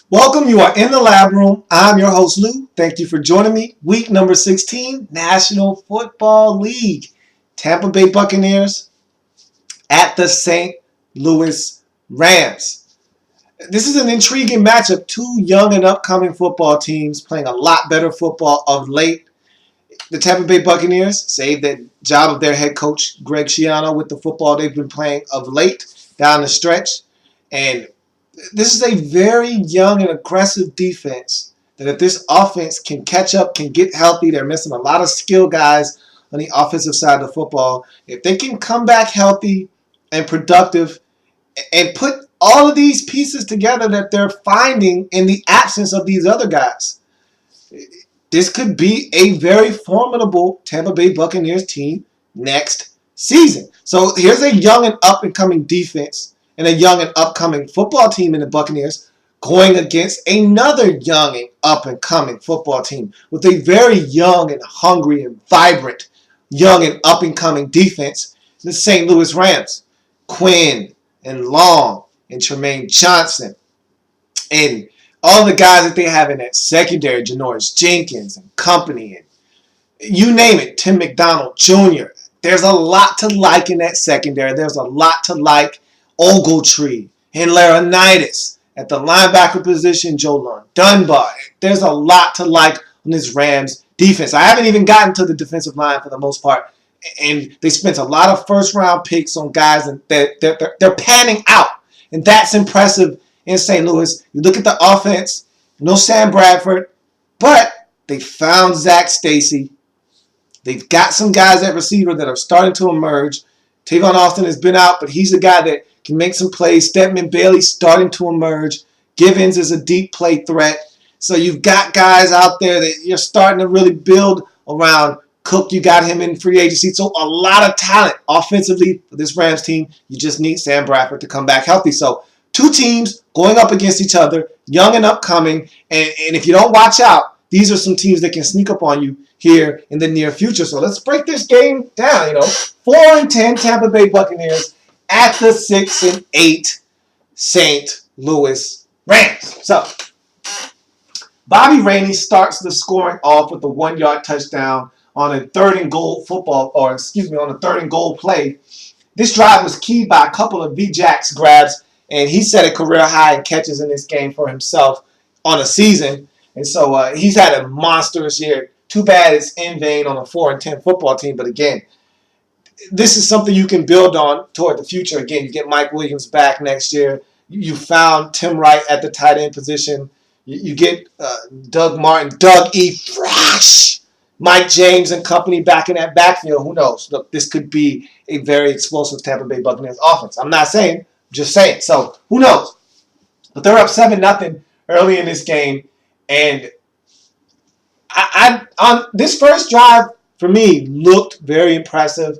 Welcome, you are in the lab room. I'm your host, Lou. Thank you for joining me. Week number 16, National Football League. Tampa Bay Buccaneers at the St. Louis Rams. This is an intriguing matchup. Two young and upcoming football teams playing a lot better football of late. The Tampa Bay Buccaneers saved the job of their head coach, Greg Schiano, with the football they've been playing of late down the stretch. And this is a very young and aggressive defense that if this offense can catch up, can get healthy, they're missing a lot of skill guys on the offensive side of the football. If they can come back healthy and productive and put all of these pieces together that they're finding in the absence of these other guys, this could be a very formidable Tampa Bay Buccaneers team next season. So here's a young and up-and-coming defense and a young and upcoming football team in the Buccaneers going against another young and up-and-coming football team with a very young and hungry and vibrant young and up-and-coming defense, the St. Louis Rams. Quinn and Long and Tremaine Johnson and all the guys that they have in that secondary, Janoris Jenkins and company, and you name it, Tim McDonald Jr. There's a lot to like in that secondary. There's a lot to like. Ogletree and Laurinaitis at the linebacker position, Joe Dunbar. There's a lot to like on this Rams defense. I haven't even gotten to the defensive line for the most part, and they spent a lot of first-round picks on guys, and they're panning out, and that's impressive in St. Louis. You look at the offense, no Sam Bradford, but they found Zach Stacy. They've got some guys at receiver that are starting to emerge. Tavon Austin has been out, but he's a guy that can make some plays. Stedman Bailey starting to emerge. Givens is a deep play threat. So you've got guys out there that you're starting to really build around. Cook, you got him in free agency. So a lot of talent offensively for this Rams team. You just need Sam Bradford to come back healthy. So two teams going up against each other, young and upcoming. And if you don't watch out, these are some teams that can sneak up on you here in the near future. So let's break this game down. 4-10 Tampa Bay Buccaneers at the 6-8 St. Louis Rams. So Bobby Rainey starts the scoring off with a 1-yard touchdown on a third and goal play. This drive was keyed by a couple of V-Jacks grabs, and he set a career high in catches in this game for himself on a season. And so he's had a monstrous year. Too bad it's in vain on a 4-10 football team. But again, this is something you can build on toward the future. Again, you get Mike Williams back next year. You found Tim Wright at the tight end position. You get Doug Martin, Doug E. Fresh, Mike James and company back in that backfield. Who knows? Look, this could be a very explosive Tampa Bay Buccaneers offense. I'm not saying, just saying. So who knows? But they're up 7-0 early in this game. And I on this first drive, for me, looked very impressive.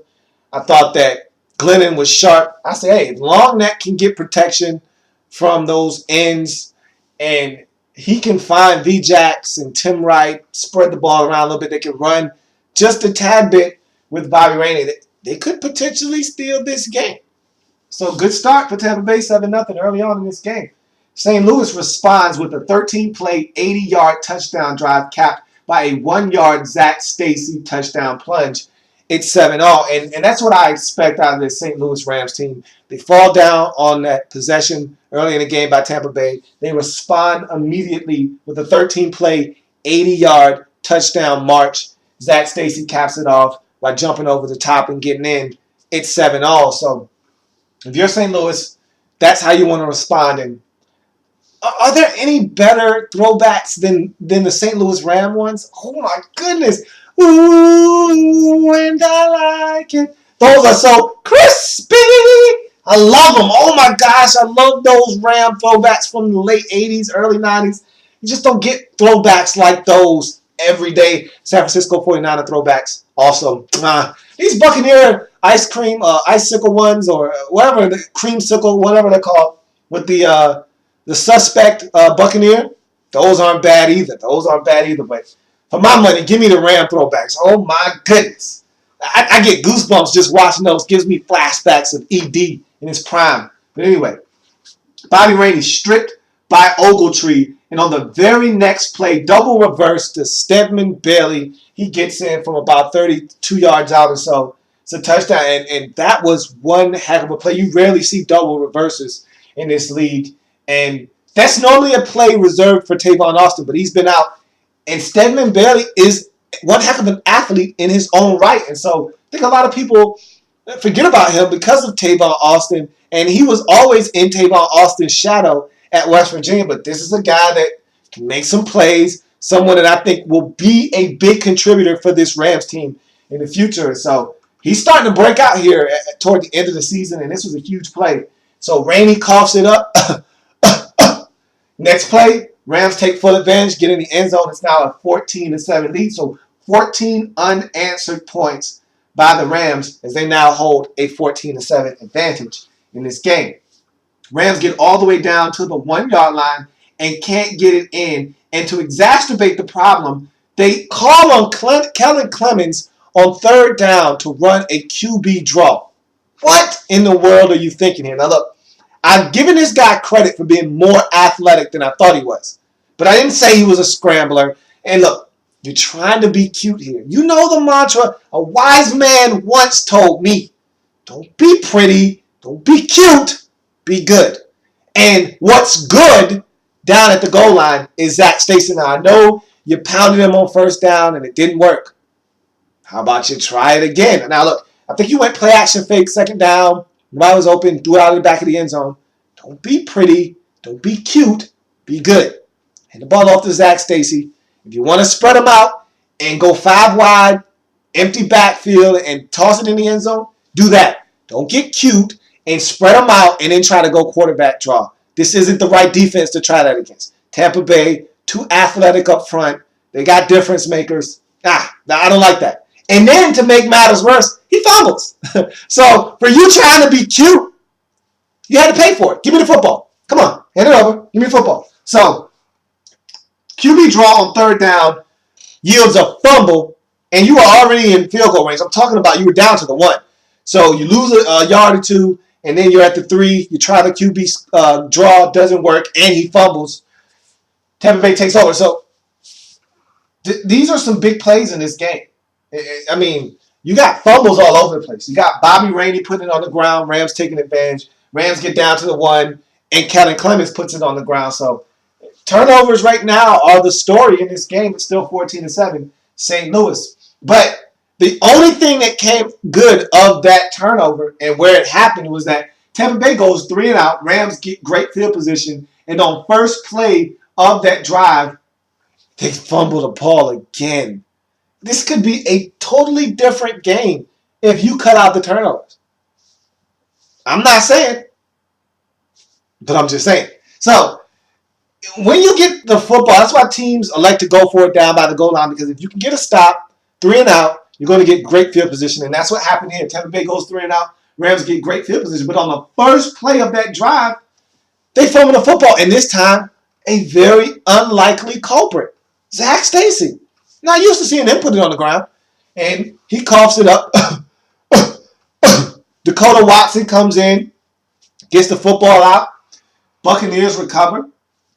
I thought that Glennon was sharp. I said, hey, Long Neck can get protection from those ends, and he can find V-Jacks and Tim Wright, spread the ball around a little bit. They can run just a tad bit with Bobby Rainey. They could potentially steal this game. So good start for Tampa Bay, 7-0 early on in this game. St. Louis responds with a 13-play, 80-yard touchdown drive capped by a 1-yard Zach Stacy touchdown plunge. It's 7-0, and that's what I expect out of this St. Louis Rams team. They fall down on that possession early in the game by Tampa Bay. They respond immediately with a 13-play, 80-yard touchdown march. Zach Stacy caps it off by jumping over the top and getting in. It's 7-0. So if you're St. Louis, that's how you want to respond. And are there any better throwbacks than the St. Louis Ram ones? Oh, my goodness. Ooh, and I like it. Those are so crispy. I love them. Oh, my gosh. I love those Ram throwbacks from the late 80s, early 90s. You just don't get throwbacks like those every day. San Francisco 49er throwbacks also. These Buccaneer icicle ones or whatever, the creamsicle, whatever they're called, with the suspect Buccaneer, those aren't bad either. But for my money, give me the Ram throwbacks. Oh, my goodness. I get goosebumps just watching those. Gives me flashbacks of ED in his prime. But anyway, Bobby Rainey stripped by Ogletree And on the very next play, double reverse to Stedman Bailey. He gets in from about 32 yards out or so. It's a touchdown. And that was one heck of a play. You rarely see double reverses in this league. And that's normally a play reserved for Tavon Austin, but he's been out. And Stedman Bailey is one heck of an athlete in his own right. And so I think a lot of people forget about him because of Tavon Austin. And he was always in Tavon Austin's shadow at West Virginia. But this is a guy that can make some plays, someone that I think will be a big contributor for this Rams team in the future. So he's starting to break out here toward the end of the season, and this was a huge play. So Rainey coughs it up. Next play, Rams take full advantage, get in the end zone. It's now a 14-7 lead. So 14 unanswered points by the Rams as they now hold a 14-7 advantage in this game. Rams get all the way down to the 1-yard line and can't get it in. And to exacerbate the problem, they call on Kellen Clemens on third down to run a QB draw. What in the world are you thinking here? Now look, I've given this guy credit for being more athletic than I thought he was. But I didn't say he was a scrambler. And look, you're trying to be cute here. You know the mantra a wise man once told me. Don't be pretty. Don't be cute. Be good. And what's good down at the goal line is Zach Stacy. Now, I know you pounded him on first down and it didn't work. How about you try it again? Now, look, I think you went play action fake, second down. Nobody was open, threw it out of the back of the end zone. Don't be pretty. Don't be cute. Be good. Hand the ball off to Zach Stacy. If you want to spread them out and go 5 wide, empty backfield, and toss it in the end zone, do that. Don't get cute and spread them out and then try to go quarterback draw. This isn't the right defense to try that against. Tampa Bay, too athletic up front. They got difference makers. I don't like that. And then to make matters worse, he fumbles. So for you trying to be cute, you had to pay for it. Give me the football. Come on, hand it over. Give me the football. So QB draw on third down yields a fumble, and you are already in field goal range. I'm talking about you were down to the 1. So you lose a yard or 2, and then you're at the 3. You try the QB draw, doesn't work, and he fumbles. Tampa Bay takes over. So these are some big plays in this game. I mean, you got fumbles all over the place. You got Bobby Rainey putting it on the ground, Rams taking advantage. Rams get down to the 1, and Kellen Clemens puts it on the ground. So turnovers right now are the story in this game. It's still 14-7, St. Louis. But the only thing that came good of that turnover and where it happened was that Tampa Bay goes 3 and out. Rams get great field position. And on first play of that drive, they fumble the ball again. This could be a totally different game if you cut out the turnovers. I'm not saying, but I'm just saying. So when you get the football, that's why teams elect to go for it down by the goal line, because if you can get a stop, 3 and out, you're going to get great field position. And that's what happened here. Tampa Bay goes 3 and out. Rams get great field position. But on the first play of that drive, they fumble the football. And this time, a very unlikely culprit, Zach Stacy. Now, I used to seeing him put it on the ground. And he coughs it up. Dakota Watson comes in, gets the football out. Buccaneers recover.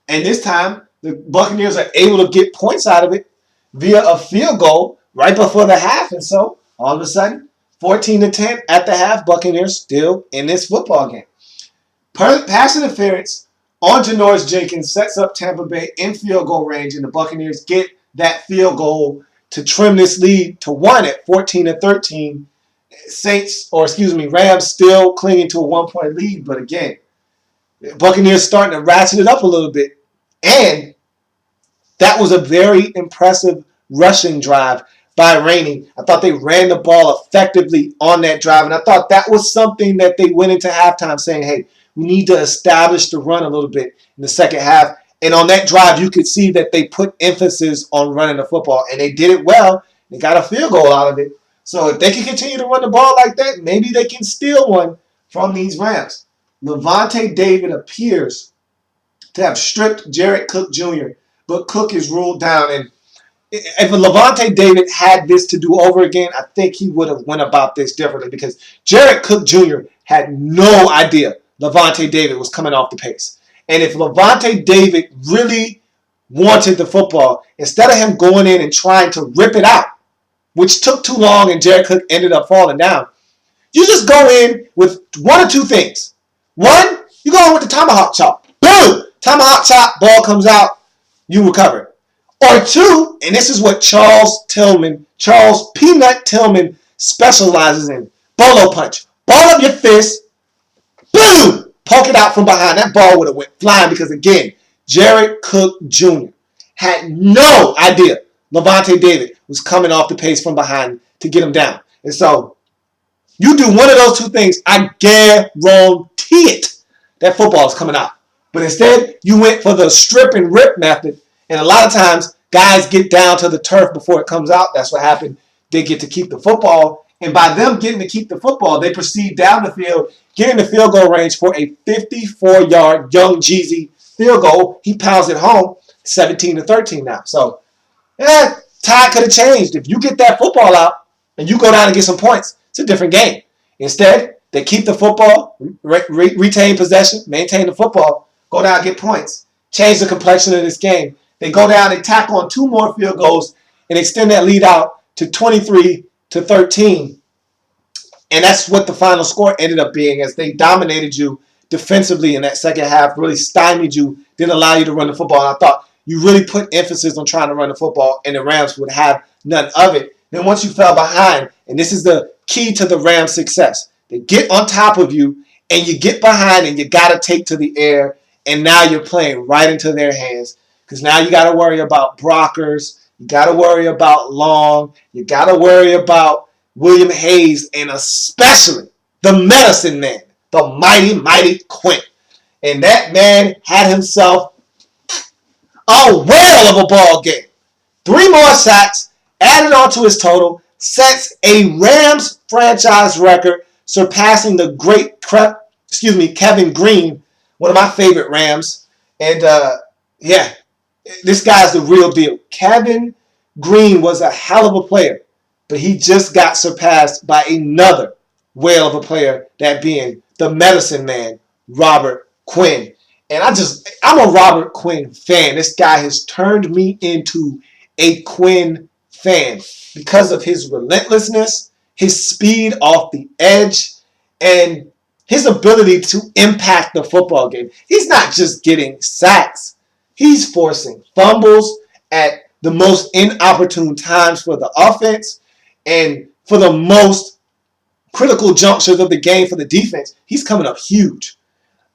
And this time, the Buccaneers are able to get points out of it via a field goal right before the half. And so, all of a sudden, 14-10 at the half, Buccaneers still in this football game. Pass interference on Janoris Jenkins sets up Tampa Bay in field goal range, and the Buccaneers get that field goal to trim this lead to 1 at 14-13. Rams still clinging to a 1-point lead, but again, Buccaneers starting to ratchet it up a little bit. And that was a very impressive rushing drive by Rainey. I thought they ran the ball effectively on that drive, and I thought that was something that they went into halftime saying, hey, we need to establish the run a little bit in the second half. And on that drive, you could see that they put emphasis on running the football, and they did it well. They got a field goal out of it. So if they can continue to run the ball like that, maybe they can steal one from these Rams. Levante David appears to have stripped Jared Cook Jr., but Cook is ruled down. And if Levante David had this to do over again, I think he would have went about this differently, because Jared Cook Jr. had no idea Levante David was coming off the pace. And if Levante David really wanted the football. Instead of him going in and trying to rip it out, which took too long and Jared Cook ended up falling down, you just go in with one or two things. One, you go in with the tomahawk chop. Boom! Tomahawk chop, ball comes out, you recover. Or two, and this is what Charles Peanut Tillman specializes in, bolo punch. Ball up your fist, boom! Poke it out from behind. That ball would have went flying because, again, Jared Cook Jr. had no idea Levante David was coming off the pace from behind to get him down. And so, you do one of those two things, I guarantee it, that football is coming out. But instead, you went for the strip and rip method. And a lot of times, guys get down to the turf before it comes out. That's what happened. They get to keep the football. And by them getting to keep the football, they proceed down the field, get in the field goal range for a 54-yard Young Jeezy field goal. He pounds it home, 17-13 now. So, tide could have changed. If you get that football out and you go down and get some points, it's a different game. Instead, they keep the football, retain possession, maintain the football, go down and get points, change the complexion of this game. They go down and tack on 2 more field goals and extend that lead out to 23-13. And that's what the final score ended up being, as they dominated you defensively in that second half, really stymied you, didn't allow you to run the football. And I thought you really put emphasis on trying to run the football, and the Rams would have none of it. Then once you fell behind, and this is the key to the Rams' success, they get on top of you, and you get behind, and you got to take to the air, and now you're playing right into their hands. Because now you got to worry about Brockers, you got to worry about Long, you got to worry about William Hayes, and especially the medicine man, the mighty, mighty Quinn. And that man had himself a whale of a ball game. 3 more sacks added on to his total, sets a Rams franchise record, surpassing the great Kevin Green, one of my favorite Rams. And this guy's the real deal. Kevin Green was a hell of a player, but he just got surpassed by another whale of a player, that being the medicine man, Robert Quinn. And I'm a Robert Quinn fan. This guy has turned me into a Quinn fan because of his relentlessness, his speed off the edge, and his ability to impact the football game. He's not just getting sacks. He's forcing fumbles at the most inopportune times for the offense, and for the most critical junctures of the game for the defense, he's coming up huge.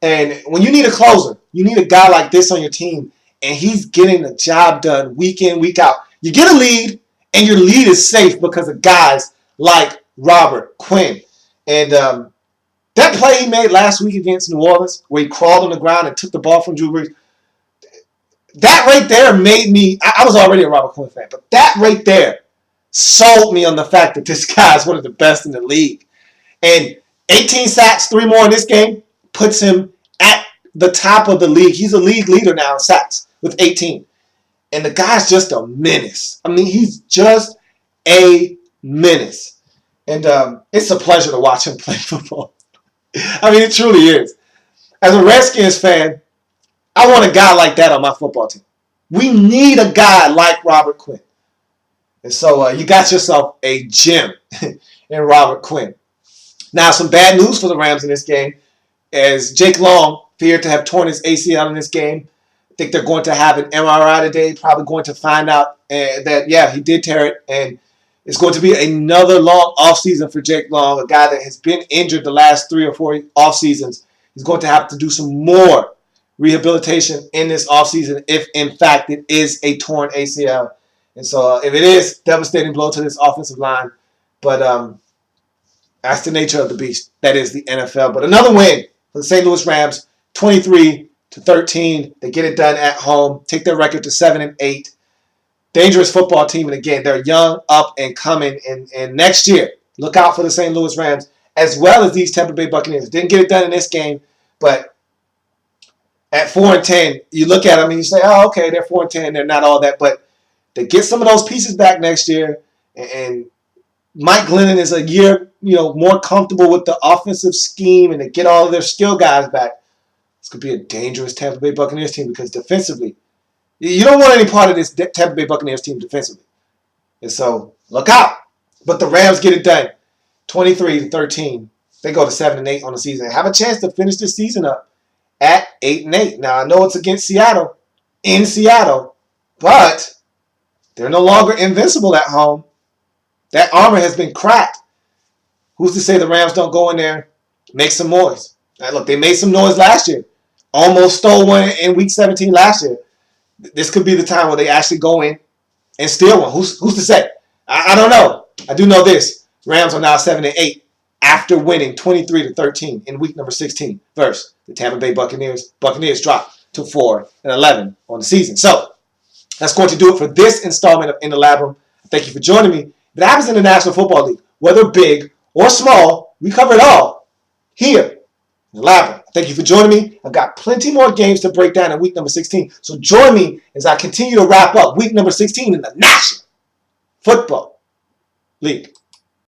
And when you need a closer, you need a guy like this on your team, and he's getting the job done week in, week out. You get a lead, and your lead is safe because of guys like Robert Quinn. And that play he made last week against New Orleans, where he crawled on the ground and took the ball from Drew Brees, that right there made me, I was already a Robert Quinn fan, but that right there sold me on the fact that this guy is one of the best in the league. And 18 sacks, 3 more in this game, puts him at the top of the league. He's a league leader now in sacks with 18. And the guy's just a menace. I mean, he's just a menace. And it's a pleasure to watch him play football. I mean, it truly is. As a Redskins fan, I want a guy like that on my football team. We need a guy like Robert Quinn. And so you got yourself a gem in Robert Quinn. Now, some bad news for the Rams in this game, as Jake Long feared to have torn his ACL in this game. I think they're going to have an MRI today, probably going to find out that, he did tear it. And it's going to be another long offseason for Jake Long, a guy that has been injured the last 3 or 4 offseasons. He's going to have to do some more rehabilitation in this offseason if, in fact, it is a torn ACL. And so if it is, devastating blow to this offensive line. But that's the nature of the beast. That is the NFL. But another win for the St. Louis Rams, 23-13. They get it done at home, take their record to 7-8. Dangerous football team. And again, they're young, up, and coming. And next year, look out for the St. Louis Rams, as well as these Tampa Bay Buccaneers. Didn't get it done in this game, but at 4-10, you look at them and you say, oh, okay, they're 4-10. They're not all that. But they get some of those pieces back next year. And Mike Glennon is a year, more comfortable with the offensive scheme, and they get all of their skill guys back. This could be a dangerous Tampa Bay Buccaneers team because defensively, You don't want any part of this Tampa Bay Buccaneers team defensively. And so, look out. But the Rams get it done. 23-13. They go to 7-8 on the season. Have a chance to finish this season up at 8-8. Now, I know it's against Seattle, in Seattle, but they're no longer invincible at home. That armor has been cracked. Who's to say the Rams don't go in there, make some noise? Now, look, they made some noise last year. Almost stole one in Week 17 last year. This could be the time where they actually go in and steal one. Who's to say? I don't know. I do know this. Rams are now 7-8 after winning 23-13 in week number 16 versus the Tampa Bay Buccaneers. Buccaneers dropped to 4-11 on the season. So that's going to do it for this installment of In the Lab Room. Thank you for joining me. If it happens in the National Football League, whether big or small, we cover it all here in the Lab Room. Thank you for joining me. I've got plenty more games to break down in week number 16. So join me as I continue to wrap up week number 16 in the National Football League.